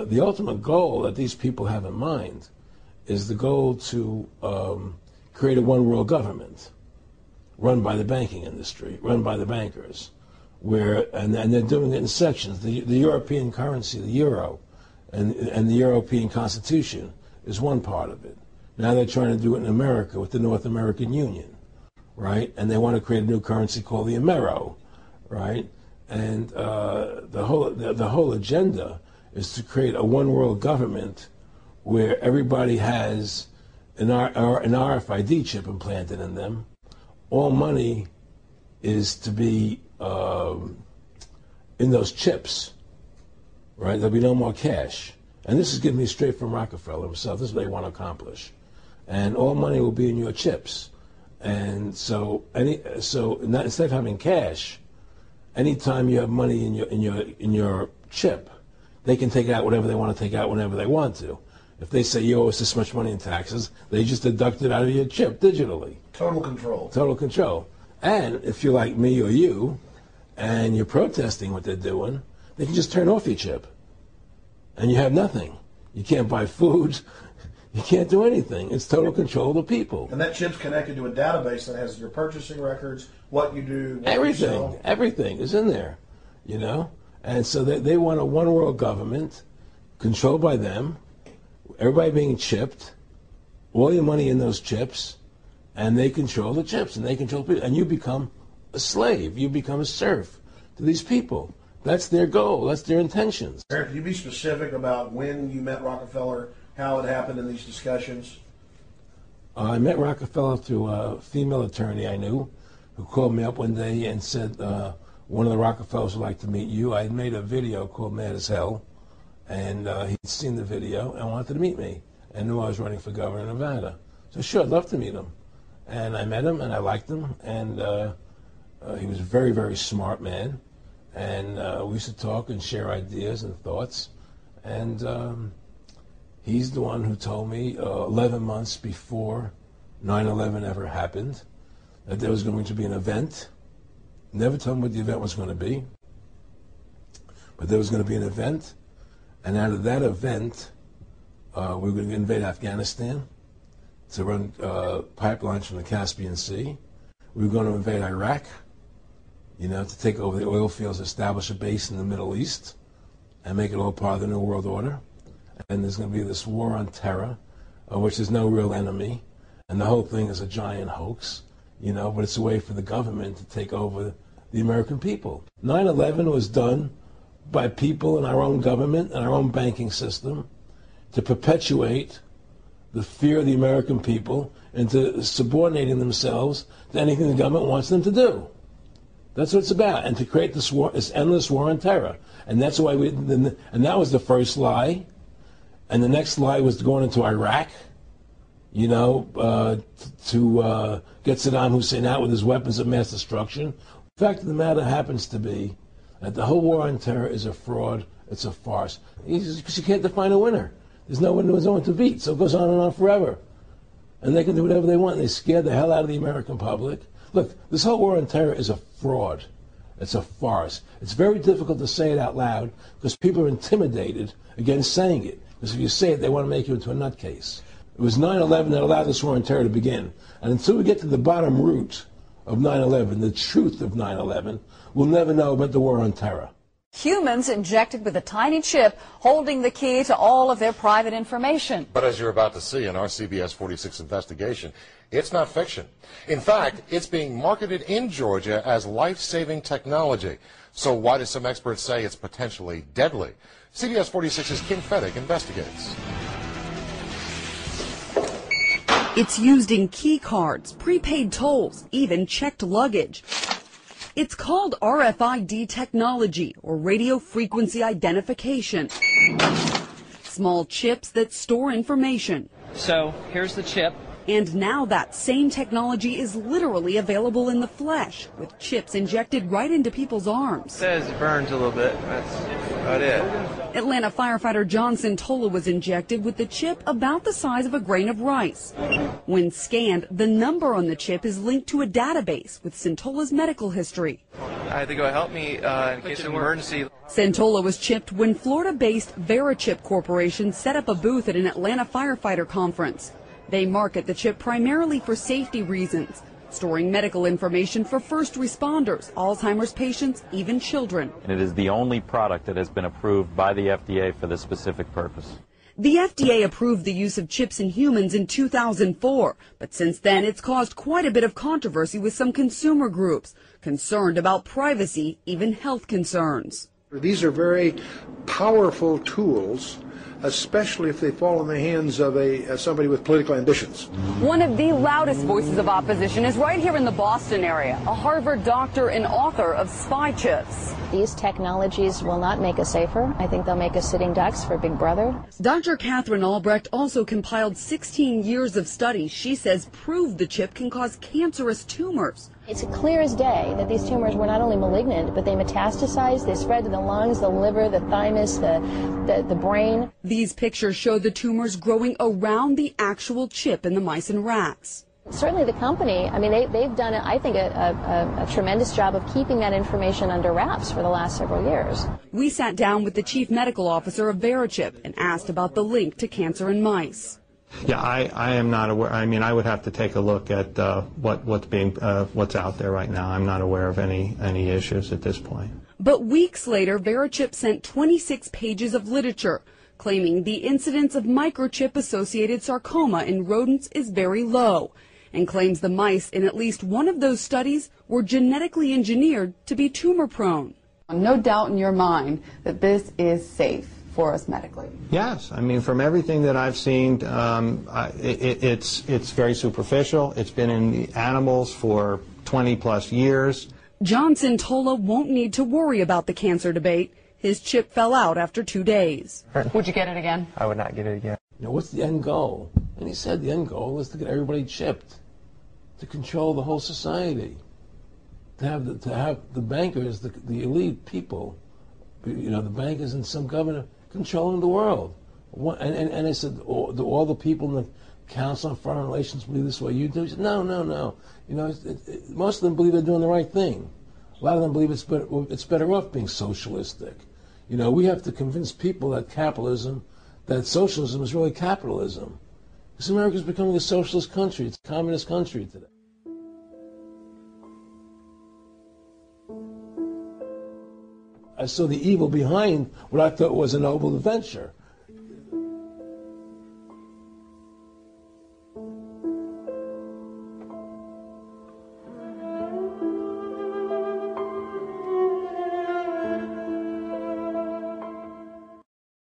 the ultimate goal that these people have in mind is the goal to create a one-world government run by the banking industry, run by the bankers, and they're doing it in sections. The European currency, the euro, and the European Constitution is one part of it. Now they're trying to do it in America with the North American Union, right? And they want to create a new currency called the Amero, right? And the whole agenda is to create a one-world government where everybody has an RFID chip implanted in them. All money is to be in those chips, right? There'll be no more cash. And this is getting me straight from Rockefeller himself. This is what they want to accomplish. And all money will be in your chips. And so instead of having cash, anytime you have money in your chip, they can take out whatever they want to take out whenever they want to. If they say you owe us this much money in taxes, they just deduct it out of your chip digitally. Total control. Total control. And if you're like me or you, and you're protesting what they're doing, they can just turn off your chip. And you have nothing. You can't buy food. You can't do anything. It's total control of the people. And that chip's connected to a database that has your purchasing records, what you do, what everything, you sell. Everything is in there, you know? And so they want a one-world government controlled by them, everybody being chipped, all your money in those chips, and they control the chips, and they control people. And you become a slave. You become a serf to these people. That's their goal. That's their intentions. Eric, can you be specific about when you met Rockefeller, how it happened in these discussions? I met Rockefeller through a female attorney I knew who called me up one day and said, one of the Rockefellers would like to meet you. I had made a video called Mad as Hell, and he'd seen the video and wanted to meet me and knew I was running for governor of Nevada. So sure, I'd love to meet him. And I met him, and I liked him, and he was a very, very smart man. And we used to talk and share ideas and thoughts. And he's the one who told me 11 months before 9/11 ever happened that there was going to be an event. Never told me what the event was going to be. But there was going to be an event. And out of that event, we were going to invade Afghanistan to run pipelines from the Caspian Sea. We were going to invade Iraq, you know, to take over the oil fields, establish a base in the Middle East, and make it all part of the New World Order. And there's going to be this war on terror, which is no real enemy. And the whole thing is a giant hoax, you know, but it's a way for the government to take over the American people. 9/11 was done by people in our own government and our own banking system to perpetuate the fear of the American people into subordinating themselves to anything the government wants them to do. That's what it's about, and to create this war, this endless war on terror. And that's why and that was the first lie. And the next lie was going into Iraq, you know, to get Saddam Hussein out with his weapons of mass destruction. The fact of the matter happens to be that the whole war on terror is a fraud. It's a farce. Because you can't define a winner. There's no one to beat, so it goes on and on forever. And they can do whatever they want. They scare the hell out of the American public. Look, this whole war on terror is a fraud. It's a farce. It's very difficult to say it out loud because people are intimidated against saying it. Because if you say it, they want to make you into a nutcase. It was 9/11 that allowed this war on terror to begin. And until we get to the bottom root of 9/11, the truth of 9/11, we'll never know about the war on terror. Humans injected with a tiny chip holding the key to all of their private information. But as you're about to see in our CBS 46 investigation, it's not fiction. In fact, it's being marketed in Georgia as life-saving technology. So why do some experts say it's potentially deadly? CBS 46's Kim Fedek investigates. It's used in key cards, prepaid tolls, even checked luggage. It's called RFID technology, or radio frequency identification. Small chips that store information. So here's the chip. And now that same technology is literally available in the flesh, with chips injected right into people's arms. It says it burns a little bit. That's about it. Atlanta firefighter John Santola was injected with the chip about the size of a grain of rice. When scanned, the number on the chip is linked to a database with Santola's medical history. I had to go help me in case of emergency. Santola was chipped when Florida-based VeriChip Corporation set up a booth at an Atlanta firefighter conference. They market the chip primarily for safety reasons, storing medical information for first responders, Alzheimer's patients, even children. And it is the only product that has been approved by the FDA for this specific purpose. The FDA approved the use of chips in humans in 2004, but since then it's caused quite a bit of controversy with some consumer groups, concerned about privacy, even health concerns. These are very powerful tools, especially if they fall in the hands of somebody with political ambitions. One of the loudest voices of opposition is right here in the Boston area, a Harvard doctor and author of spy chips. These technologies will not make us safer. I think they'll make us sitting ducks for Big Brother. Dr. Catherine Albrecht also compiled 16 years of studies she says prove the chip can cause cancerous tumors. It's clear as day that these tumors were not only malignant, but they metastasize, they spread to the lungs, the liver, the thymus, the brain. These pictures show the tumors growing around the actual chip in the mice and rats. Certainly the company, I mean, they've done, I think, a tremendous job of keeping that information under wraps for the last several years. We sat down with the chief medical officer of VeriChip and asked about the link to cancer in mice. Yeah, I am not aware. I mean, I would have to take a look at what's out there right now. I'm not aware of any issues at this point. But weeks later, VeriChip sent 26 pages of literature claiming the incidence of microchip-associated sarcoma in rodents is very low, and claims the mice in at least one of those studies were genetically engineered to be tumor-prone. No doubt in your mind that this is safe for us medically. Yes, I mean, from everything that I've seen, it's very superficial. It's been in the animals for 20-plus years. John Santola won't need to worry about the cancer debate. His chip fell out after 2 days. Would you get it again? I would not get it again. You know, what's the end goal? And he said the end goal is to get everybody chipped, to control the whole society, to have the bankers, the elite people, you know, the bankers and some governor controlling the world. And I said, do all the people in the Council on Foreign Relations believe this way you do? He said, no. You know, most of them believe they're doing the right thing. A lot of them believe it's better off being socialistic. You know, we have to convince people that that socialism is really capitalism. Because America's becoming a socialist country. It's a communist country today. I saw the evil behind what I thought was a noble adventure.